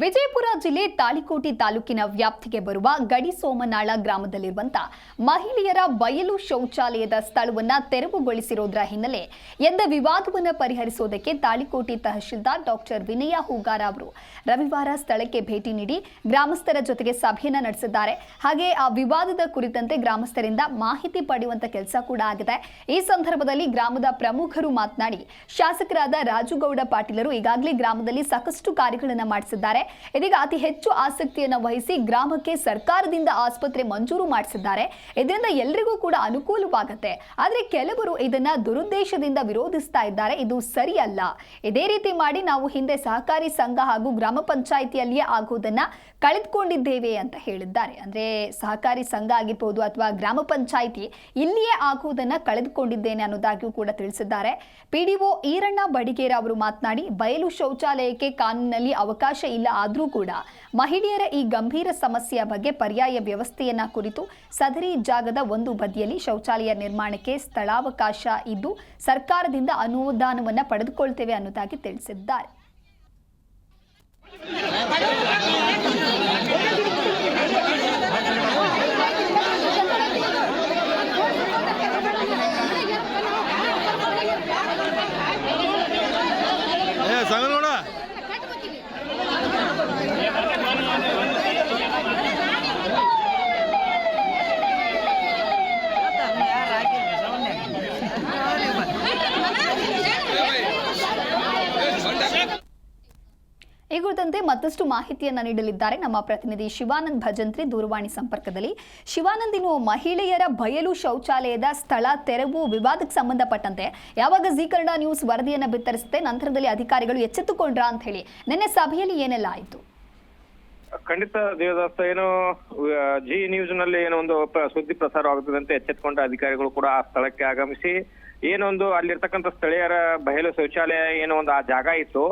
ವಿಜಯಪುರ ಜಿಲ್ಲೆ ತಾಳಿಕೋಟೆ ತಾಲೂಕಿನ ವ್ಯಾಪ್ತಿಗೆ ಬರುವ ಗಡಿ ಸೋಮನಾಳ ಗ್ರಾಮದಲ್ಲಿರುವಂತಹ ಮಹಿಳೆಯರ ಬಯಲು ಶೌಚಾಲಯದ ಸ್ಥಳವನ್ನು ತೆರವುಗೊಳಿಸಿರುವುದರ ಹಿನ್ನೆಲೆ ಎದ್ದ ವಿವಾದವನ್ನು ಪರಿಹರಿಸುವುದಕ್ಕೆ ತಾಳಿಕೋಟೆ ತಹಶೀಲ್ದಾರ್ ಡಾಕ್ಟರ್ ವಿನಯ ಹೂಗಾರ ಅವರು ರವಿವಾರ ಸ್ಥಳಕ್ಕೆ ಭೇಟಿ ನೀಡಿ ಗ್ರಾಮಸ್ಥರ ಜೊತೆಗೆ ಸಭೆಯನ್ನು ನಡೆಸಿದ್ದಾರೆ. ಹಾಗೆ ಆ ವಿವಾದದ ಕುರಿತಂತೆ ಗ್ರಾಮಸ್ಥರಿಂದ ಮಾಹಿತಿ ಪಡೆಯುವಂತ ಕೆಲಸ ಕೂಡ ಆಗಿದೆ. ಈ ಸಂದರ್ಭದಲ್ಲಿ ಗ್ರಾಮದ ಪ್ರಮುಖರು ಮಾತನಾಡಿ ಶಾಸಕರಾದ ರಾಜುಗೌಡ ಪಾಟೀಲರು ಈಗಾಗಲೇ ಗ್ರಾಮದಲ್ಲಿ ಸಾಕಷ್ಟು ಕಾರ್ಯಗಳನ್ನು ಮಾಡಿಸಿದ್ದಾರೆ. ಇದೀಗ ಅತಿ ಹೆಚ್ಚು ಆಸಕ್ತಿಯನ್ನು ವಹಿಸಿ ಗ್ರಾಮಕ್ಕೆ ಸರ್ಕಾರದಿಂದ ಆಸ್ಪತ್ರೆ ಮಂಜೂರು ಮಾಡಿಸಿದ್ದಾರೆ. ಇದರಿಂದ ಎಲ್ಲರಿಗೂ ಕೂಡ ಅನುಕೂಲವಾಗುತ್ತೆ. ಆದರೆ ಕೆಲವರು ಇದನ್ನ ದುರುದ್ದೇಶದಿಂದ ವಿರೋಧಿಸ್ತಾ ಇದ್ದಾರೆ. ಇದು ಸರಿಯಲ್ಲ. ಇದೇ ರೀತಿ ಮಾಡಿ ನಾವು ಹಿಂದೆ ಸಹಕಾರಿ ಸಂಘ ಹಾಗೂ ಗ್ರಾಮ ಪಂಚಾಯಿತಿಯಲ್ಲಿಯೇ ಆಗುವುದನ್ನ ಕಳೆದುಕೊಂಡಿದ್ದೇವೆ ಅಂತ ಹೇಳಿದ್ದಾರೆ. ಅಂದ್ರೆ ಸಹಕಾರಿ ಸಂಘ ಆಗಿರಬಹುದು ಅಥವಾ ಗ್ರಾಮ ಪಂಚಾಯಿತಿ ಇಲ್ಲಿಯೇ ಆಗುವುದನ್ನ ಕಳೆದುಕೊಂಡಿದ್ದೇನೆ ಅನ್ನೋದಾಗಿಯೂ ಕೂಡ ತಿಳಿಸಿದ್ದಾರೆ. ಪಿಡಿಒ ಈರಣ್ಣ ಬಡಿಗೇರ ಅವರು ಮಾತನಾಡಿ ಬಯಲು ಶೌಚಾಲಯಕ್ಕೆ ಕಾನೂನಿನಲ್ಲಿ ಅವಕಾಶ ಇಲ್ಲ ಆದರೂ ಕೂಡ ಮಹಿಳೆಯರ ಈ ಗಂಭೀರ ಸಮಸ್ಯೆಯ ಬಗ್ಗೆ ಪರ್ಯಾಯ ವ್ಯವಸ್ಥೆಯನ್ನ ಕುರಿತು ಸದರಿ ಜಾಗದ ಒಂದು ಬದಿಯಲ್ಲಿ ಶೌಚಾಲಯ ನಿರ್ಮಾಣಕ್ಕೆ ಸ್ಥಳಾವಕಾಶ ಇದ್ದು ಸರ್ಕಾರದಿಂದ ಅನುದಾನವನ್ನು ಪಡೆದುಕೊಳ್ತೇವೆ ಅನ್ನೋದಾಗಿ ತಿಳಿಸಿದ್ದಾರೆ. ಈ ಕುರಿತಂತೆ ಮತ್ತಷ್ಟು ಮಾಹಿತಿಯನ್ನ ನೀಡಲಿದ್ದಾರೆ ನಮ್ಮ ಪ್ರತಿನಿಧಿ ಶಿವಾನಂದ್ ಭಜಂತ್ರಿ ದೂರವಾಣಿ ಸಂಪರ್ಕದಲ್ಲಿ. ಶಿವಾನಂದ್, ಇನ್ನು ಮಹಿಳೆಯರ ಬಯಲು ಶೌಚಾಲಯದ ಸ್ಥಳ ತೆರವು ವಿವಾದಕ್ಕೆ ಸಂಬಂಧಪಟ್ಟಂತೆ ಯಾವಾಗ ಜೀ ಕನ್ನಡ ನ್ಯೂಸ್ ವರದಿಯನ್ನ ಬಿತ್ತರಿಸುತ್ತೆ, ನಂತರದಲ್ಲಿ ಅಧಿಕಾರಿಗಳು ಎಚ್ಚೆತ್ತುಕೊಂಡ್ರಾ ಅಂತ ಹೇಳಿ ನಿನ್ನೆ ಸಭೆಯಲ್ಲಿ ಏನೆಲ್ಲ ಆಯಿತು? ಖಂಡಿತ ದೇವದಾಸ್, ಏನು ಜಿ ನ್ಯೂಸ್ ನಲ್ಲಿ ಏನೋ ಒಂದು ಸುದ್ದಿ ಪ್ರಸಾರವಾಗುತ್ತದೆ ಅಂತ ಎಚ್ಚೆತ್ತುಕೊಂಡ ಅಧಿಕಾರಿಗಳು ಕೂಡ ಆ ಸ್ಥಳಕ್ಕೆ ಆಗಮಿಸಿ ಏನೊಂದು ಅಲ್ಲಿರ್ತಕ್ಕಂಥ ಸ್ಥಳೀಯರ ಬಯಲು ಶೌಚಾಲಯ ಏನೋ ಒಂದು ಆ ಜಾಗ ಇತ್ತು,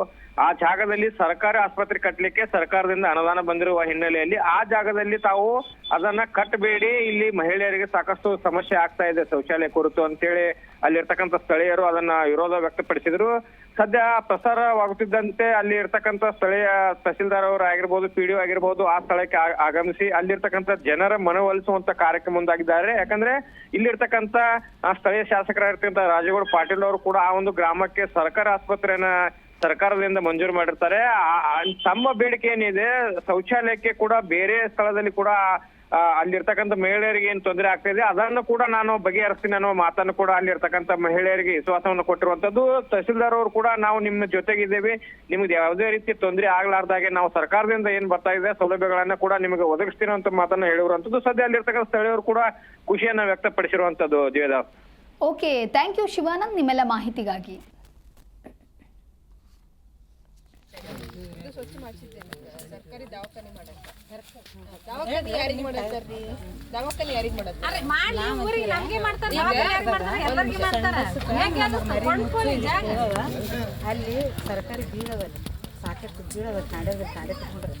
ಆ ಜಾಗದಲ್ಲಿ ಸರ್ಕಾರಿ ಆಸ್ಪತ್ರೆ ಕಟ್ಟಲಿಕ್ಕೆ ಸರ್ಕಾರದಿಂದ ಅನುದಾನ ಬಂದಿರುವ ಹಿನ್ನೆಲೆಯಲ್ಲಿ ಆ ಜಾಗದಲ್ಲಿ ತಾವು ಅದನ್ನ ಕಟ್ಟಬೇಡಿ, ಇಲ್ಲಿ ಮಹಿಳೆಯರಿಗೆ ಸಾಕಷ್ಟು ಸಮಸ್ಯೆ ಆಗ್ತಾ ಇದೆ ಶೌಚಾಲಯ ಕುರಿತು ಅಂತೇಳಿ ಅಲ್ಲಿರ್ತಕ್ಕಂಥ ಸ್ಥಳೀಯರು ಅದನ್ನ ವಿರೋಧ ವ್ಯಕ್ತಪಡಿಸಿದ್ರು. ಸದ್ಯ ಪ್ರಸಾರವಾಗುತ್ತಿದ್ದಂತೆ ಅಲ್ಲಿ ಇರ್ತಕ್ಕಂಥ ಸ್ಥಳೀಯ ತಹಸೀಲ್ದಾರ್ ಅವರು ಆಗಿರ್ಬೋದು, ಪಿಡಿಒ ಆಗಿರ್ಬೋದು ಆ ಸ್ಥಳಕ್ಕೆ ಆಗಮಿಸಿ ಅಲ್ಲಿರ್ತಕ್ಕಂಥ ಜನರ ಮನವೊಲಿಸುವಂತ ಕಾರ್ಯಕ್ರಮ ಮುಂದಾಗಿದ್ದಾರೆ. ಯಾಕಂದ್ರೆ ಇಲ್ಲಿರ್ತಕ್ಕಂಥ ಸ್ಥಳೀಯ ಶಾಸಕರಾಗಿರ್ತಕ್ಕಂಥ ರಾಜುಗೌಡ ಪಾಟೀಲ್ ಅವರು ಕೂಡ ಆ ಒಂದು ಗ್ರಾಮಕ್ಕೆ ಸರ್ಕಾರಿ ಆಸ್ಪತ್ರೆಯನ್ನ ಸರ್ಕಾರದಿಂದ ಮಂಜೂರು ಮಾಡಿರ್ತಾರೆ. ತಮ್ಮ ಬೇಡಿಕೆ ಏನಿದೆ, ಶೌಚಾಲಯಕ್ಕೆ ಕೂಡ ಬೇರೆ ಸ್ಥಳದಲ್ಲಿ ಕೂಡ ಅಲ್ಲಿರ್ತಕ್ಕಂಥ ಮಹಿಳೆಯರಿಗೆ ಏನ್ ತೊಂದರೆ ಆಗ್ತಾ ಇದೆ ಅದನ್ನು ಕೂಡ ನಾನು ಬಗೆಹರಿಸ್ತೀನಿ ಅನ್ನೋ ಮಾತನ್ನು ಕೂಡ ಅಲ್ಲಿರ್ತಕ್ಕಂಥ ಮಹಿಳೆಯರಿಗೆ ವಿಶ್ವಾಸವನ್ನು ಕೊಟ್ಟಿರುವಂತದ್ದು. ತಹಸೀಲ್ದಾರ್ ಅವರು ಕೂಡ ನಾವು ನಿಮ್ಮ ಜೊತೆಗಿದ್ದೇವೆ, ನಿಮ್ಗೆ ಯಾವುದೇ ರೀತಿ ತೊಂದರೆ ಆಗ್ಲಾರ್ದಾಗೆ ನಾವು ಸರ್ಕಾರದಿಂದ ಏನ್ ಬರ್ತಾ ಇದೆ ಸೌಲಭ್ಯಗಳನ್ನ ಕೂಡ ನಿಮಗೆ ಒದಗಿಸ್ತೀನಿ ಅಂತ ಮಾತನ್ನ ಹೇಳಿರುವಂತದ್ದು. ಸದ್ಯ ಅಲ್ಲಿರ್ತಕ್ಕಂಥ ಸ್ಥಳೀಯರು ಕೂಡ ಖುಷಿಯನ್ನ ವ್ಯಕ್ತಪಡಿಸಿರುವಂತದ್ದು. Devdas, okay, thank you Shivanand ನಿಮ್ಮೆಲ್ಲ ಮಾಹಿತಿಗಾಗಿ. ಸ್ವಚ್ಛ ಮಾಡಿಸಿದ್ದೇನೆ ಸರ್ಕಾರಿ ದವಾಖಾನೆ ಮಾಡಕ್ಕೆ. ದವಾಖಾನೆ ಯಾರಿಗೆ ಮಾಡತ್ತಾರ್ರಿ? ದವಾಖಾನೆ ಯಾರಿಗೆ ಮಾಡತ್ತಾರ? ಅಲ್ಲಿ ಸರ್ಕಾರಿ ಬೀಳದ ಸಾಕಷ್ಟು ಬೀಳದ ಕಾಡೆ ತಗೊಂಡ್ರೆ